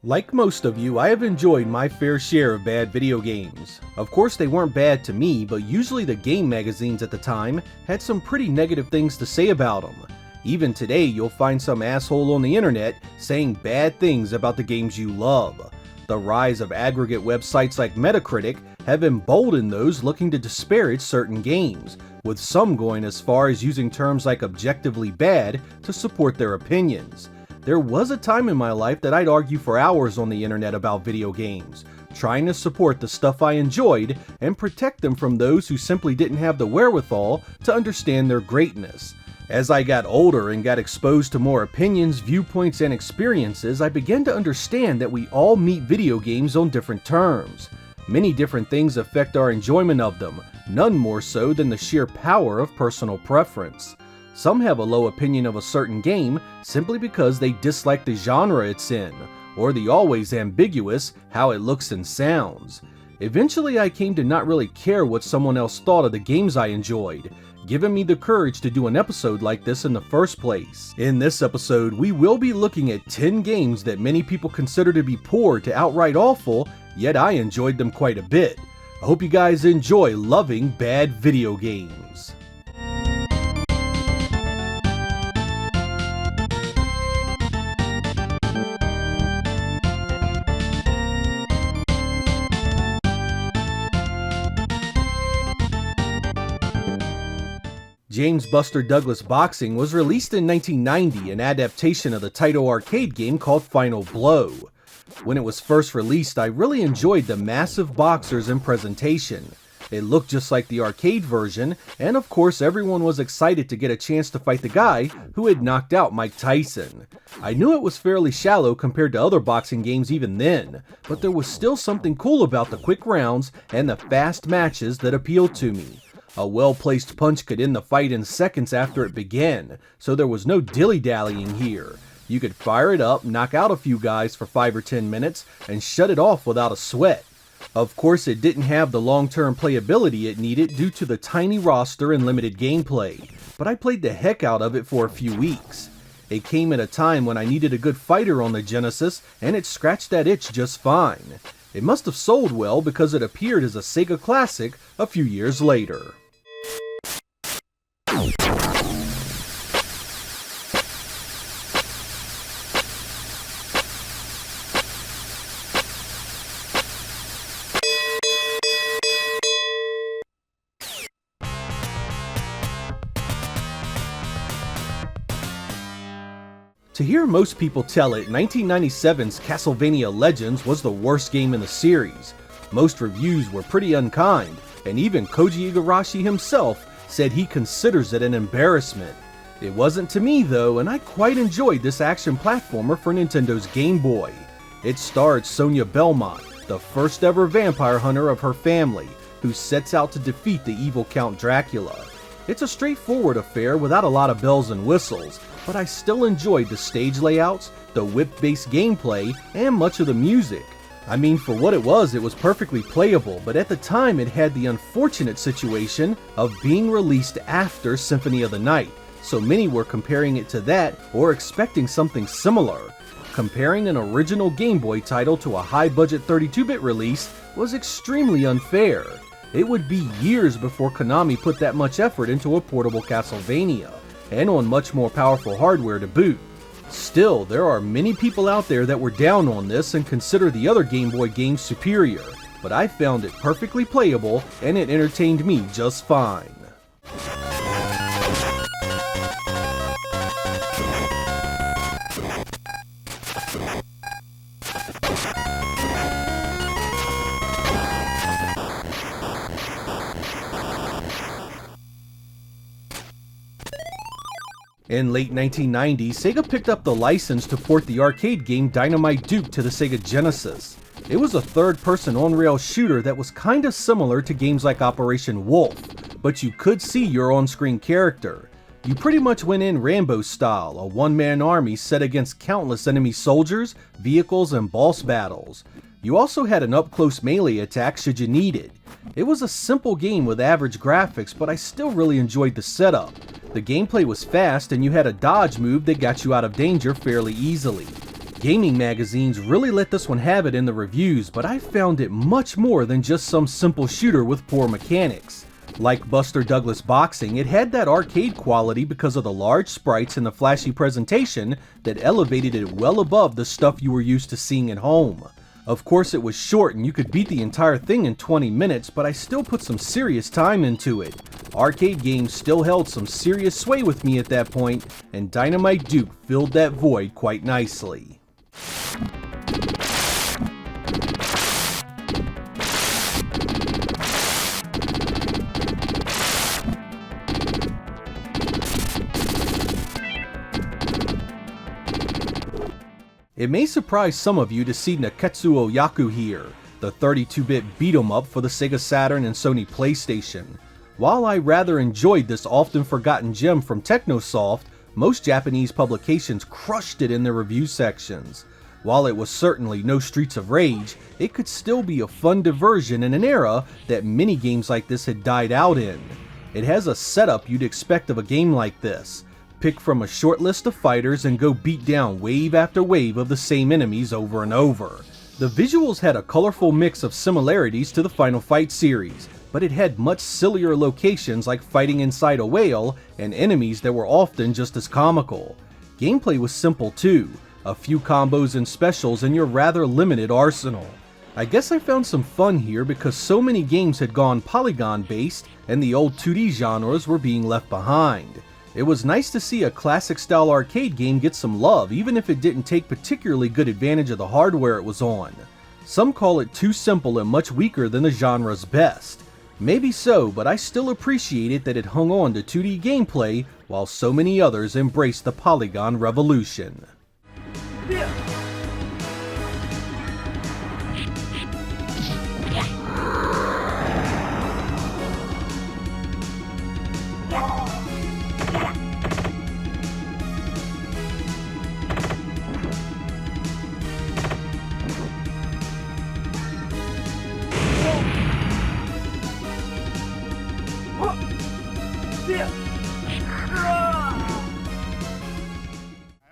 Like most of you, I have enjoyed my fair share of bad video games. Of course they weren't bad to me, but usually the game magazines at the time had some pretty negative things to say about them. Even today you'll find some asshole on the internet saying bad things about the games you love. The rise of aggregate websites like Metacritic have emboldened those looking to disparage certain games, with some going as far as using terms like objectively bad to support their opinions. There was a time in my life that I'd argue for hours on the internet about video games, trying to support the stuff I enjoyed and protect them from those who simply didn't have the wherewithal to understand their greatness. As I got older and got exposed to more opinions, viewpoints, and experiences, I began to understand that we all meet video games on different terms. Many different things affect our enjoyment of them, none more so than the sheer power of personal preference. Some have a low opinion of a certain game simply because they dislike the genre it's in, or the always ambiguous how it looks and sounds. Eventually I came to not really care what someone else thought of the games I enjoyed, giving me the courage to do an episode like this in the first place. In this episode, we will be looking at 10 games that many people consider to be poor to outright awful, yet I enjoyed them quite a bit. I hope you guys enjoy loving bad video games. James Buster Douglas Boxing was released in 1990, an adaptation of the title arcade game called Final Blow. When it was first released, I really enjoyed the massive boxers and presentation. It looked just like the arcade version, and of course everyone was excited to get a chance to fight the guy who had knocked out Mike Tyson. I knew it was fairly shallow compared to other boxing games even then, but there was still something cool about the quick rounds and the fast matches that appealed to me. A well-placed punch could end the fight in seconds after it began, so there was no dilly-dallying here. You could fire it up, knock out a few guys for 5 or 10 minutes, and shut it off without a sweat. Of course, it didn't have the long-term playability it needed due to the tiny roster and limited gameplay, but I played the heck out of it for a few weeks. It came at a time when I needed a good fighter on the Genesis, and it scratched that itch just fine. It must have sold well because it appeared as a Sega Classic a few years later. To hear most people tell it, 1997's Castlevania Legends was the worst game in the series. Most reviews were pretty unkind, and even Koji Igarashi himself said he considers it an embarrassment. It wasn't to me though, and I quite enjoyed this action platformer for Nintendo's Game Boy. It starred Sonia Belmont, the first ever vampire hunter of her family, who sets out to defeat the evil Count Dracula. It's a straightforward affair without a lot of bells and whistles, but I still enjoyed the stage layouts, the whip-based gameplay, and much of the music. I mean, for what it was perfectly playable, but at the time it had the unfortunate situation of being released after Symphony of the Night, so many were comparing it to that or expecting something similar. Comparing an original Game Boy title to a high-budget 32-bit release was extremely unfair. It would be years before Konami put that much effort into a portable Castlevania, and on much more powerful hardware to boot. Still, there are many people out there that were down on this and consider the other Game Boy games superior, but I found it perfectly playable and it entertained me just fine. In late 1990, Sega picked up the license to port the arcade game Dynamite Duke to the Sega Genesis. It was a third-person on-rail shooter that was kinda similar to games like Operation Wolf, but you could see your on-screen character. You pretty much went in Rambo style, a one-man army set against countless enemy soldiers, vehicles, and boss battles. You also had an up-close melee attack should you need it. It was a simple game with average graphics, but I still really enjoyed the setup. The gameplay was fast and you had a dodge move that got you out of danger fairly easily. Gaming magazines really let this one have it in the reviews, but I found it much more than just some simple shooter with poor mechanics. Like Buster Douglas Boxing, it had that arcade quality because of the large sprites and the flashy presentation that elevated it well above the stuff you were used to seeing at home. Of course it was short and you could beat the entire thing in 20 minutes, but I still put some serious time into it. Arcade games still held some serious sway with me at that point, and Dynamite Duke filled that void quite nicely. It may surprise some of you to see Nekketsu Oyako here, the 32-bit beat-em-up for the Sega Saturn and Sony PlayStation. While I rather enjoyed this often forgotten gem from Technosoft, most Japanese publications crushed it in their review sections. While it was certainly no Streets of Rage, it could still be a fun diversion in an era that many games like this had died out in. It has a setup you'd expect of a game like this. Pick from a short list of fighters and go beat down wave after wave of the same enemies over and over. The visuals had a colorful mix of similarities to the Final Fight series, but it had much sillier locations like fighting inside a whale and enemies that were often just as comical. Gameplay was simple too, a few combos and specials in your rather limited arsenal. I guess I found some fun here because so many games had gone polygon based and the old 2D genres were being left behind. It was nice to see a classic style arcade game get some love even if it didn't take particularly good advantage of the hardware it was on. Some call it too simple and much weaker than the genre's best. Maybe so, but I still appreciated that it hung on to 2D gameplay while so many others embraced the polygon revolution.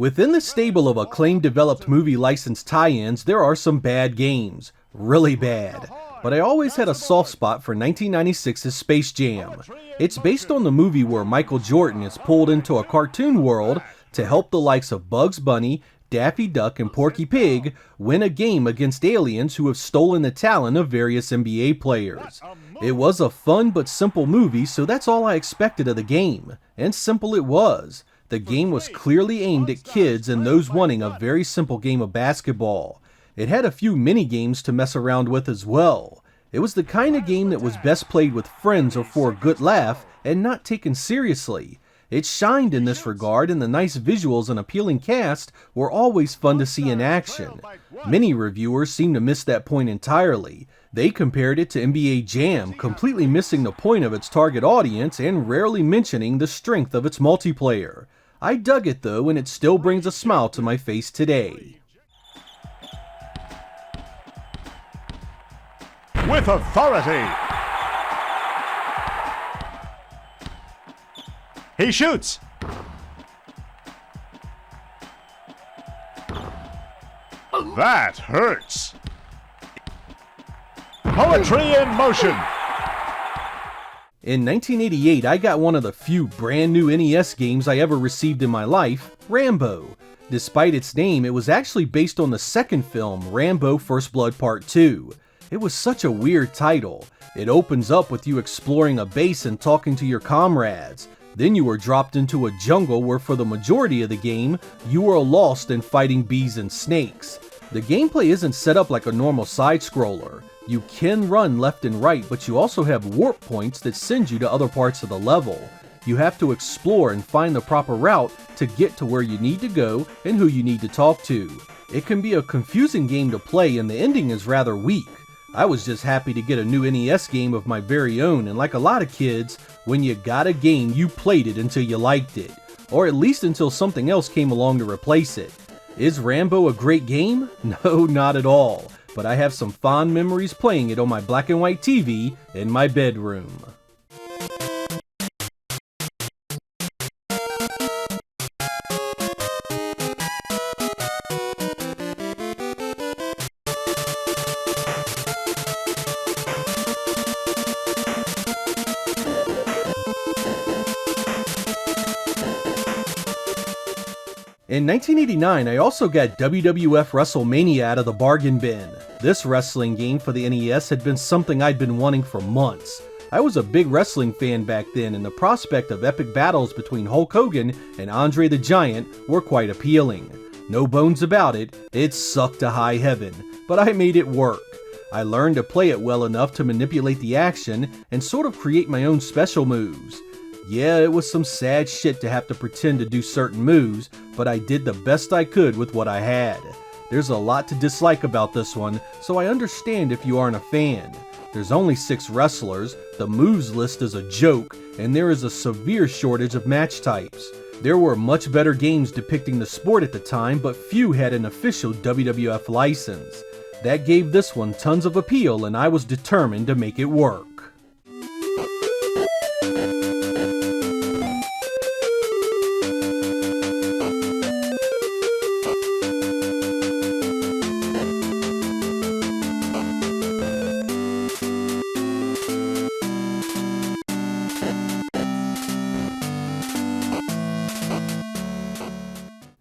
Within the stable of acclaimed developed movie licensed tie-ins, there are some bad games. Really bad. But I always had a soft spot for 1996's Space Jam. It's based on the movie where Michael Jordan is pulled into a cartoon world to help the likes of Bugs Bunny, Daffy Duck, and Porky Pig win a game against aliens who have stolen the talent of various NBA players. It was a fun but simple movie, so that's all I expected of the game. And simple it was. The game was clearly aimed at kids and those wanting a very simple game of basketball. It had a few mini-games to mess around with as well. It was the kind of game that was best played with friends or for a good laugh and not taken seriously. It shined in this regard, and the nice visuals and appealing cast were always fun to see in action. Many reviewers seem to miss that point entirely. They compared it to NBA Jam, completely missing the point of its target audience and rarely mentioning the strength of its multiplayer. I dug it though, and it still brings a smile to my face today. With authority. He shoots. That hurts. Poetry in motion. In 1988, I got one of the few brand new NES games I ever received in my life, Rambo. Despite its name, it was actually based on the second film, Rambo First Blood Part 2. It was such a weird title. It opens up with you exploring a base and talking to your comrades. Then you are dropped into a jungle where for the majority of the game, you are lost in fighting bees and snakes. The gameplay isn't set up like a normal side-scroller. You can run left and right, but you also have warp points that send you to other parts of the level. You have to explore and find the proper route to get to where you need to go and who you need to talk to. It can be a confusing game to play and the ending is rather weak. I was just happy to get a new NES game of my very own, and like a lot of kids, when you got a game you played it until you liked it. Or at least until something else came along to replace it. Is Rambo a great game? No, not at all. But I have some fond memories playing it on my black and white TV in my bedroom. In 1989, I also got WWF WrestleMania out of the bargain bin. This wrestling game for the NES had been something I'd been wanting for months. I was a big wrestling fan back then, and the prospect of epic battles between Hulk Hogan and Andre the Giant were quite appealing. No bones about it, it sucked to high heaven, but I made it work. I learned to play it well enough to manipulate the action and sort of create my own special moves. Yeah, it was some sad shit to have to pretend to do certain moves, but I did the best I could with what I had. There's a lot to dislike about this one, so I understand if you aren't a fan. There's only 6 wrestlers, the moves list is a joke, and there is a severe shortage of match types. There were much better games depicting the sport at the time, but few had an official WWF license. That gave this one tons of appeal, and I was determined to make it work.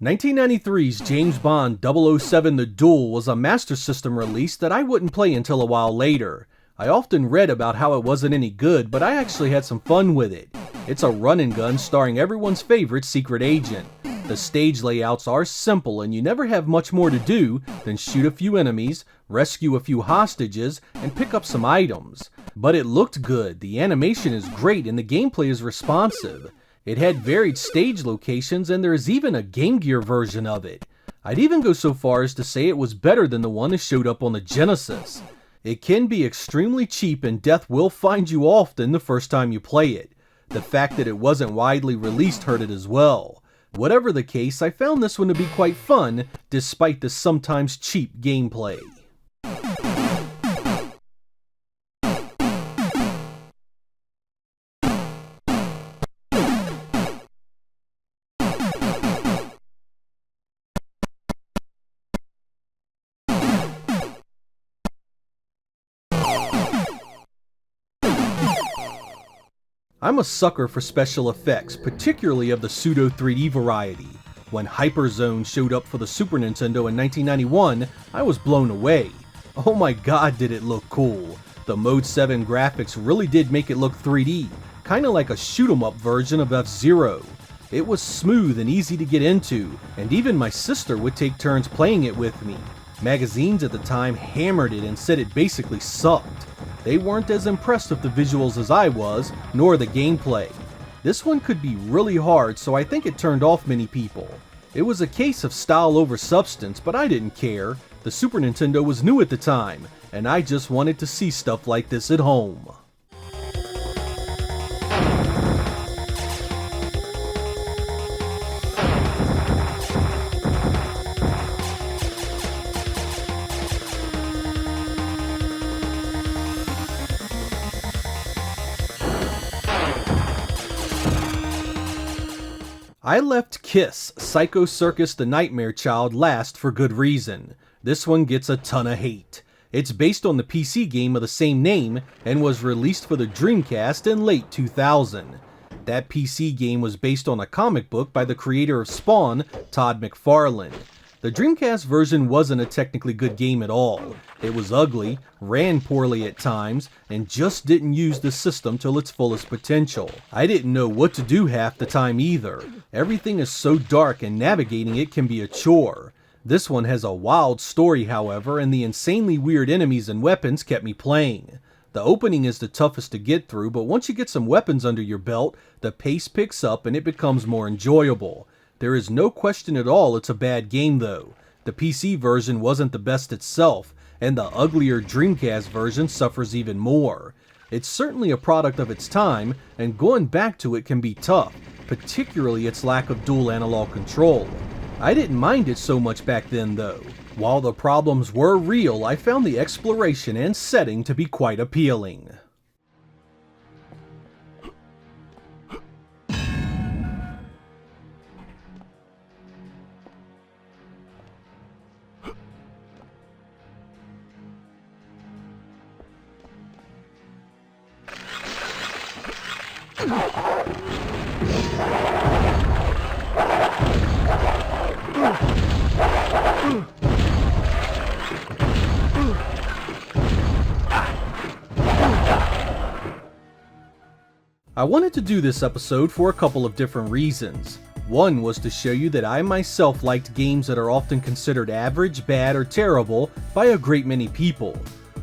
(1993's James Bond 007 The Duel was a Master System release that I wouldn't play until a while later. I often read about how it wasn't any good, but I actually had some fun with it. It's a run and gun starring everyone's favorite secret agent. The stage layouts are simple and you never have much more to do than shoot a few enemies, rescue a few hostages, and pick up some items. But it looked good, the animation is great, and the gameplay is responsive. It had varied stage locations, and there is even a Game Gear version of it. I'd even go so far as to say it was better than the one that showed up on the Genesis. It can be extremely cheap, and death will find you often the first time you play it. The fact that it wasn't widely released hurt it as well. Whatever the case, I found this one to be quite fun, despite the sometimes cheap gameplay. I'm a sucker for special effects, particularly of the pseudo 3D variety. When Hyperzone showed up for the Super Nintendo in 1991, I was blown away. Oh my god, did it look cool. The Mode 7 graphics really did make it look 3D, kinda like a shoot-'em-up version of F-Zero. It was smooth and easy to get into, and even my sister would take turns playing it with me. Magazines at the time hammered it and said it basically sucked. They weren't as impressed with the visuals as I was, nor the gameplay. This one could be really hard, so I think it turned off many people. It was a case of style over substance, but I didn't care. The Super Nintendo was new at the time, and I just wanted to see stuff like this at home. I left Kiss, Psycho Circus the Nightmare Child last for good reason. This one gets a ton of hate. It's based on the PC game of the same name and was released for the Dreamcast in late 2000. That PC game was based on a comic book by the creator of Spawn, Todd McFarlane. The Dreamcast version wasn't a technically good game at all. It was ugly, ran poorly at times, and just didn't use the system till its fullest potential. I didn't know what to do half the time either. Everything is so dark and navigating it can be a chore. This one has a wild story, however, and the insanely weird enemies and weapons kept me playing. The opening is the toughest to get through, but once you get some weapons under your belt, the pace picks up and it becomes more enjoyable. There is no question at all it's a bad game though. The PC version wasn't the best itself, and the uglier Dreamcast version suffers even more. It's certainly a product of its time, and going back to it can be tough, particularly its lack of dual analog control. I didn't mind it so much back then though. While the problems were real, I found the exploration and setting to be quite appealing. I wanted to do this episode for a couple of different reasons. One was to show you that I myself liked games that are often considered average, bad, or terrible by a great many people.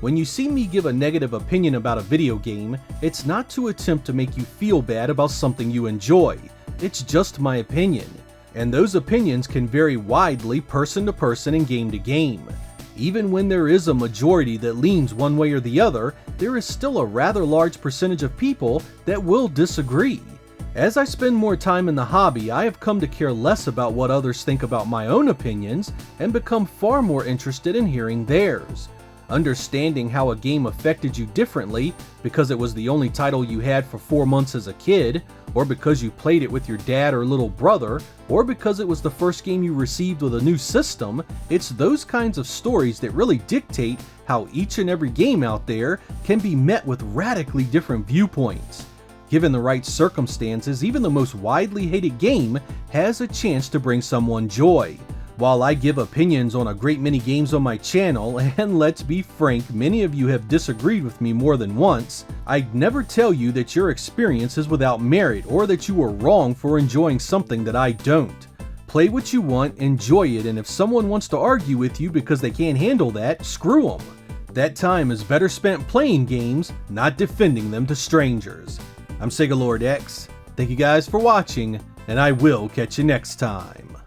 When you see me give a negative opinion about a video game, it's not to attempt to make you feel bad about something you enjoy. It's just my opinion. And those opinions can vary widely person to person and game to game. Even when there is a majority that leans one way or the other, there is still a rather large percentage of people that will disagree. As I spend more time in the hobby, I have come to care less about what others think about my own opinions and become far more interested in hearing theirs. Understanding how a game affected you differently because it was the only title you had for 4 months as a kid, or because you played it with your dad or little brother, or because it was the first game you received with a new system, it's those kinds of stories that really dictate how each and every game out there can be met with radically different viewpoints. Given the right circumstances, even the most widely hated game has a chance to bring someone joy. While I give opinions on a great many games on my channel, and let's be frank, many of you have disagreed with me more than once, I'd never tell you that your experience is without merit or that you are wrong for enjoying something that I don't. Play what you want, enjoy it, and if someone wants to argue with you because they can't handle that, screw them. That time is better spent playing games, not defending them to strangers. I'm Sega Lord X, thank you guys for watching, and I will catch you next time.